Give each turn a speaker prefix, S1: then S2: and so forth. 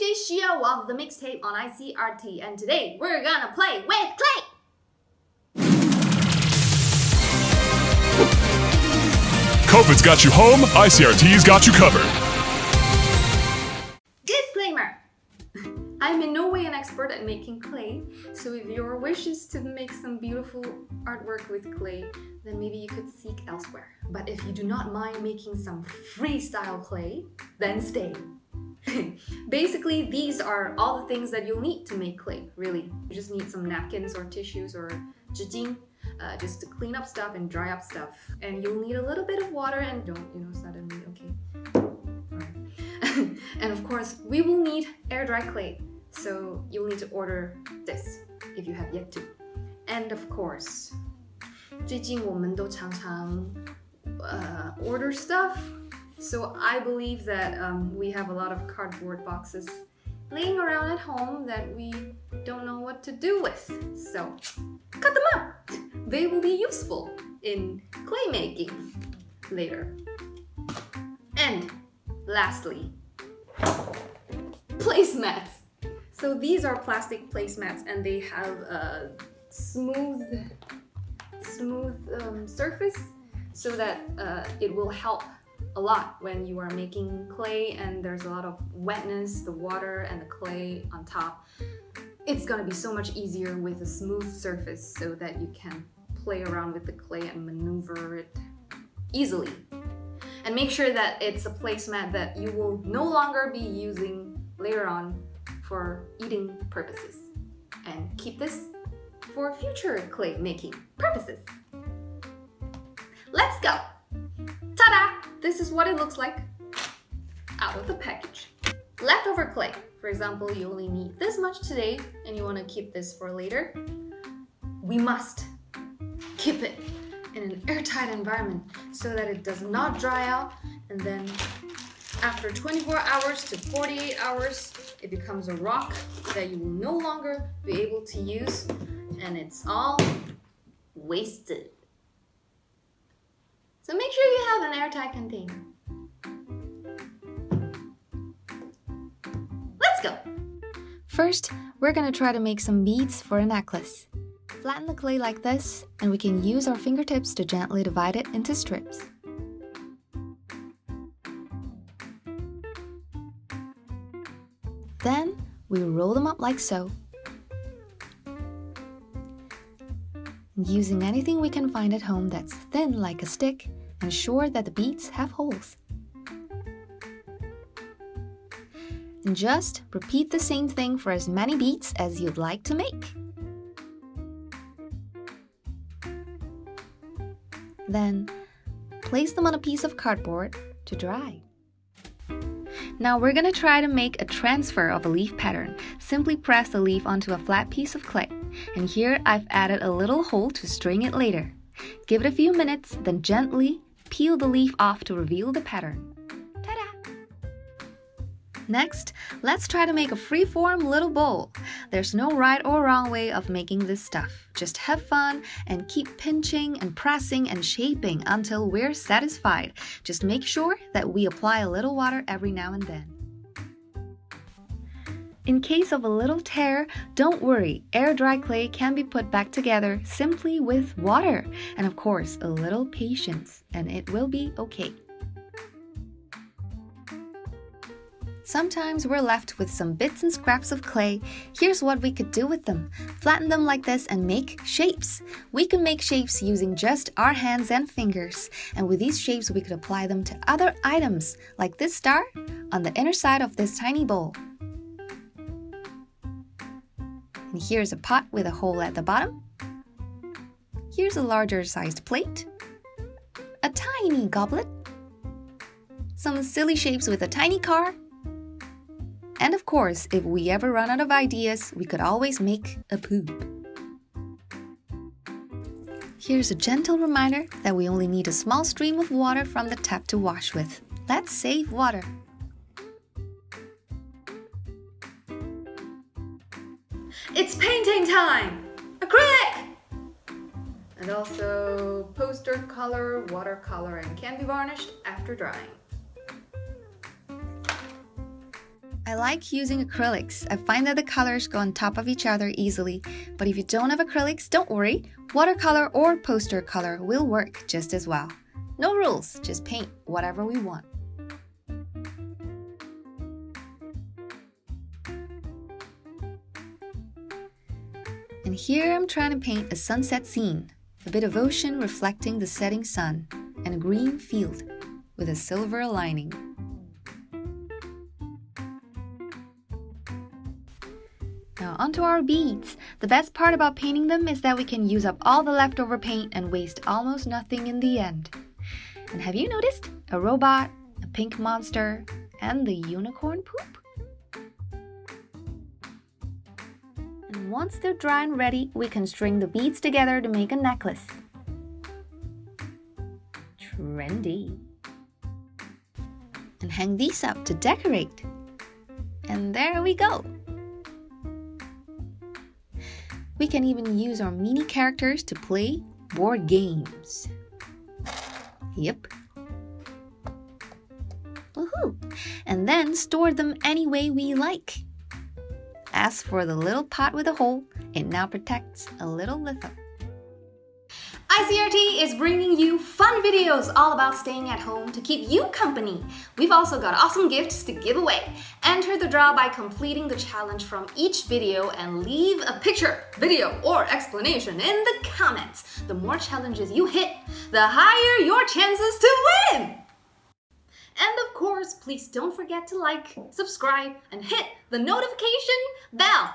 S1: DJ Shio of the mixtape on ICRT, and today we're gonna play with clay!
S2: COVID's got you home, ICRT's got you covered.
S1: Disclaimer! I'm in no way an expert at making clay, so if your wish is to make some beautiful artwork with clay, then maybe you could seek elsewhere. But if you do not mind making some freestyle clay, then stay. Basically, these are all the things that you'll need to make clay, really. You just need some napkins or tissues or 纸巾, just to clean up stuff and dry up stuff. And you'll need a little bit of water and don't, suddenly, okay? Alright. And of course, we will need air dry clay. So you'll need to order this if you have yet to. And of course, 最近我们都常常 order stuff. So I believe that we have a lot of cardboard boxes laying around at home that we don't know what to do with. So cut them up. They will be useful in clay making later. And lastly, placemats. So these are plastic placemats and they have a smooth surface so that it will help a lot when you are making clay and there's a lot of wetness, the water and the clay on top. It's gonna be so much easier with a smooth surface so that you can play around with the clay and maneuver it easily. And make sure that it's a placemat that you will no longer be using later on for eating purposes. And keep this for future clay making purposes. Let's go! Ta-da! This is what it looks like out of the package. Leftover clay. For example, you only need this much today and you want to keep this for later. We must keep it in an airtight environment so that it does not dry out, and then after 24 hours to 48 hours, it becomes a rock that you will no longer be able to use, and it's all wasted. So make sure you have an airtight container. Let's go! First, we're gonna try to make some beads for a necklace. Flatten the clay like this, and we can use our fingertips to gently divide it into strips. Then, we roll them up like so. Using anything we can find at home that's thin like a stick, ensure that the beads have holes. And just repeat the same thing for as many beads as you'd like to make. Then, place them on a piece of cardboard to dry. Now we're gonna try to make a transfer of a leaf pattern. Simply press the leaf onto a flat piece of clay. And here I've added a little hole to string it later. Give it a few minutes, then gently peel the leaf off to reveal the pattern. Ta-da! Next, let's try to make a free-form little bowl. There's no right or wrong way of making this stuff. Just have fun and keep pinching and pressing and shaping until we're satisfied. Just make sure that we apply a little water every now and then. In case of a little tear, don't worry, air dry clay can be put back together simply with water. And of course, a little patience, and it will be okay. Sometimes we're left with some bits and scraps of clay. Here's what we could do with them. Flatten them like this and make shapes. We can make shapes using just our hands and fingers. And with these shapes, we could apply them to other items, like this star on the inner side of this tiny bowl. And here's a pot with a hole at the bottom. Here's a larger sized plate. A tiny goblet. Some silly shapes with a tiny car. And of course, if we ever run out of ideas, we could always make a poop. Here's a gentle reminder that we only need a small stream of water from the tap to wash with. Let's save water. It's painting time! Acrylic! And also poster color, watercolor, and can be varnished after drying.
S3: I like using acrylics. I find that the colors go on top of each other easily. But if you don't have acrylics, don't worry. Watercolor or poster color will work just as well. No rules, just paint whatever we want. And here I'm trying to paint a sunset scene, a bit of ocean reflecting the setting sun, and a green field with a silver lining. Now onto our beads. The best part about painting them is that we can use up all the leftover paint and waste almost nothing in the end. And have you noticed? A robot, a pink monster, and the unicorn poop? And once they're dry and ready, we can string the beads together to make a necklace. Trendy. And hang these up to decorate. And there we go. We can even use our mini characters to play board games. Yep. Woohoo! And then store them any way we like. As for the little pot with a hole, it now protects a little litho.
S1: ICRT is bringing you fun videos all about staying at home to keep you company. We've also got awesome gifts to give away. Enter the draw by completing the challenge from each video and leave a picture, video, or explanation in the comments. The more challenges you hit, the higher your chances to win! And of course, please don't forget to like, subscribe, and hit the notification bell.